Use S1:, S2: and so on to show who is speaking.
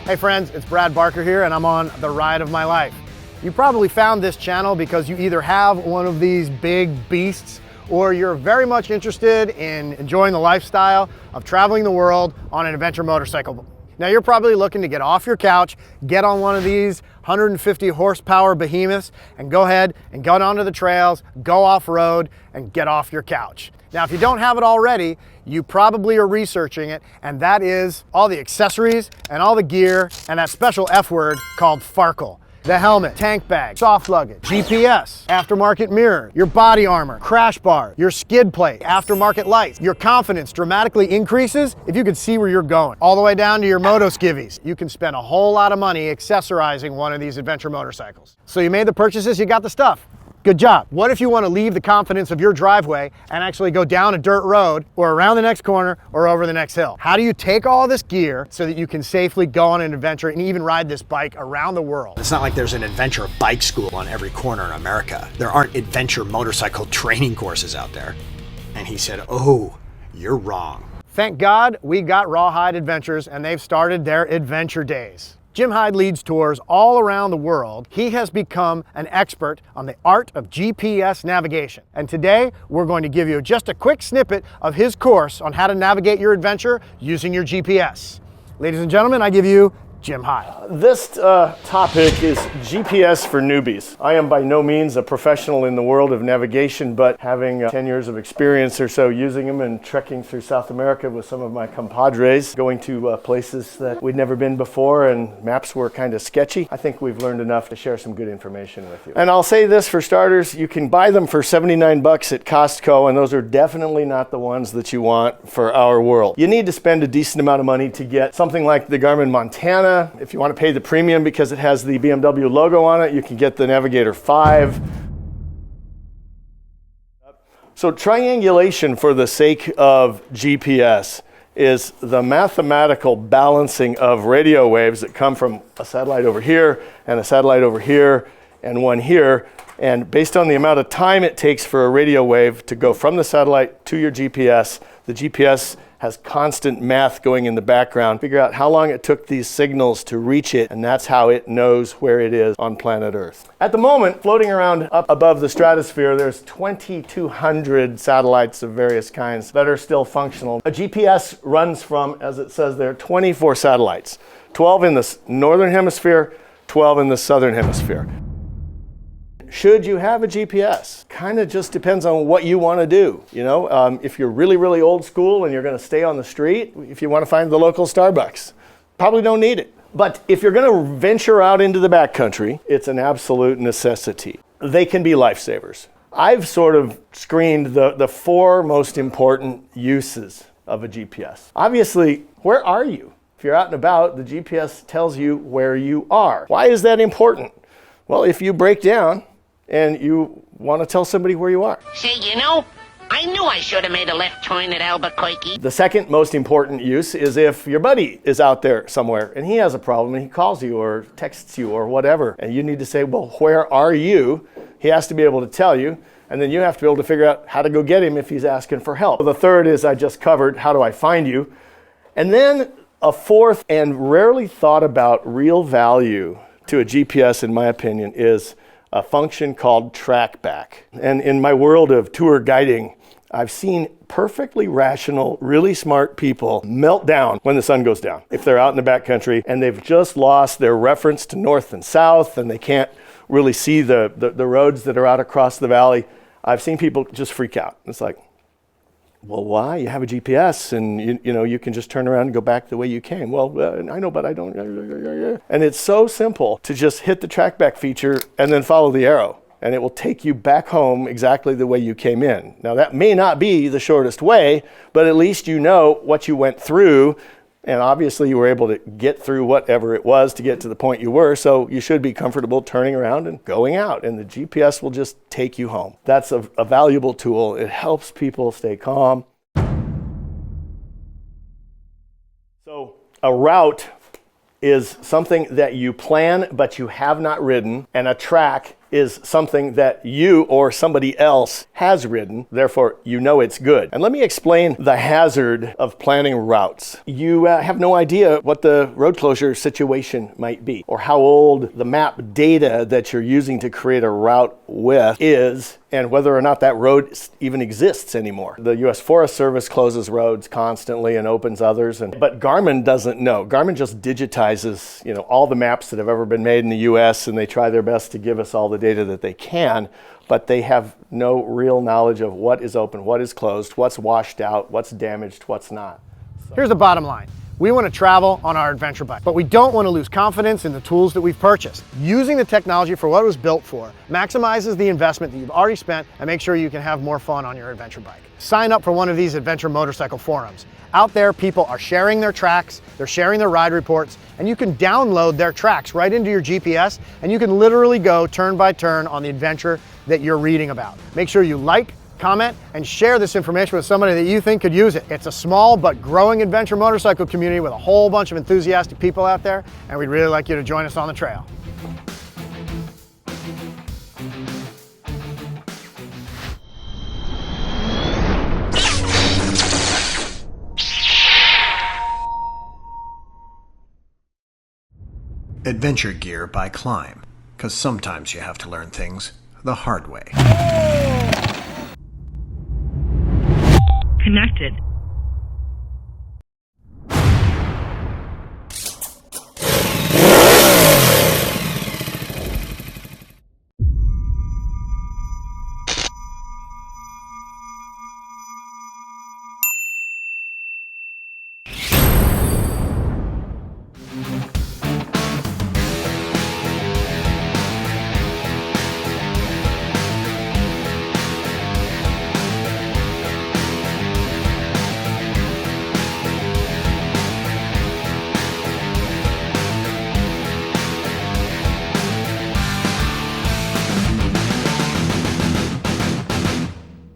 S1: Hey friends, it's Brad Barker here and I'm on the ride of my life. You probably found this channel because you either have one of these big beasts or you're very much interested in enjoying the lifestyle of traveling the world on an adventure motorcycle. Now you're probably looking to get off your couch, get on one of these 150 horsepower behemoths and go ahead and go onto the trails, go off-road and get off your couch. Now, if you don't have it already, you probably are researching it, and that is all the accessories and all the gear and that special F word called Farkle. The helmet, tank bag, soft luggage, GPS, aftermarket mirror, your body armor, crash bar, your skid plate, aftermarket lights. Your confidence dramatically increases if you can see where you're going. All the way down to your moto skivvies. You can spend a whole lot of money accessorizing one of these adventure motorcycles. So you made the purchases, you got the stuff. Good job. What if you want to leave the confidence of your driveway and actually go down a dirt road or around the next corner or over the next hill? How do you take all this gear so that you can safely go on an adventure and even ride this bike around the world?
S2: It's not like there's an adventure bike school on every corner in America. There aren't adventure motorcycle training courses out there. And he said, oh, you're wrong.
S1: Thank God we got RawHyde Adventures and they've started their adventure days. Jim Hyde leads tours all around the world. He has become an expert on the art of GPS navigation. And today, we're going to give you just a quick snippet of his course on how to navigate your adventure using your GPS. Ladies and gentlemen, I give you Jim Hyde.
S3: This topic is GPS for newbies. I am by no means a professional in the world of navigation, but having 10 years of experience or so using them and trekking through South America with some of my compadres, going to places that we'd never been before and maps were kind of sketchy, I think we've learned enough to share some good information with you. And I'll say this for starters, you can buy them for 79 bucks at Costco, and those are definitely not the ones that you want for our world. You need to spend a decent amount of money to get something like the Garmin Montana. If you want to pay the premium because it has the BMW logo on it, you can get the Navigator 5. So triangulation for the sake of GPS is the mathematical balancing of radio waves that come from a satellite over here and a satellite over here and one here. And based on the amount of time it takes for a radio wave to go from the satellite to your GPS, the GPS has constant math going in the background. Figure out how long it took these signals to reach it, and that's how it knows where it is on planet Earth. At the moment, floating around up above the stratosphere, there's 2,200 satellites of various kinds that are still functional. A GPS runs from, as it says there, 24 satellites, 12 in the northern hemisphere, 12 in the southern hemisphere. Should you have a GPS? Kind of just depends on what you want to do. You know, if you're really, really old school and you're going to stay on the street, if you want to find the local Starbucks, probably don't need it. But if you're going to venture out into the backcountry, it's an absolute necessity. They can be lifesavers. I've sort of screened the four most important uses of a GPS. Obviously, where are you? If you're out and about, the GPS tells you where you are. Why is that important? Well, if you break down, and you want to tell somebody where you are.
S4: Say, you know, I knew I should have made a left turn at Albuquerque.
S3: The second most important use is if your buddy is out there somewhere and he has a problem and he calls you or texts you or whatever, and you need to say, well, where are you? He has to be able to tell you, and then you have to be able to figure out how to go get him if he's asking for help. The third is I just covered, how do I find you? And then a fourth and rarely thought about real value to a GPS, in my opinion, is a function called trackback. And in my world of tour guiding, I've seen perfectly rational, really smart people melt down when the sun goes down. If they're out in the backcountry and they've just lost their reference to north and south and they can't really see the roads that are out across the valley, I've seen people just freak out. It's like, well, why? You have a GPS and you know you can just turn around and go back the way you came. Well, I know, but I don't. And it's so simple to just hit the trackback feature and then follow the arrow, and it will take you back home exactly the way you came in. Now, that may not be the shortest way, but at least you know what you went through, and obviously you were able to get through whatever it was to get to the point you were, so you should be comfortable turning around and going out, and the GPS will just take you home. That's a valuable tool. It helps people stay calm. So a route is something that you plan but you have not ridden, and a track is something that you or somebody else has ridden, therefore you know it's good. And let me explain the hazard of planning routes. You have no idea what the road closure situation might be, or how old the map data that you're using to create a route with is, and whether or not that road even exists anymore. The U.S. Forest Service closes roads constantly and opens others, but Garmin doesn't know. Garmin just digitizes, all the maps that have ever been made in the U.S., and they try their best to give us all the data that they can, but they have no real knowledge of what is open, what is closed, what's washed out, what's damaged, what's not.
S1: Here's the bottom line. We want to travel on our adventure bike, but we don't want to lose confidence in the tools that we've purchased. Using the technology for what it was built for maximizes the investment that you've already spent and make sure you can have more fun on your adventure bike. Sign up for one of these adventure motorcycle forums. Out there, people are sharing their tracks, they're sharing their ride reports, and you can download their tracks right into your GPS, and you can literally go turn by turn on the adventure that you're reading about. Make sure you like, comment, and share this information with somebody that you think could use it. It's a small but growing adventure motorcycle community with a whole bunch of enthusiastic people out there, and we'd really like you to join us on the trail.
S2: Adventure Gear by Climb, because sometimes you have to learn things the hard way.
S5: Connected.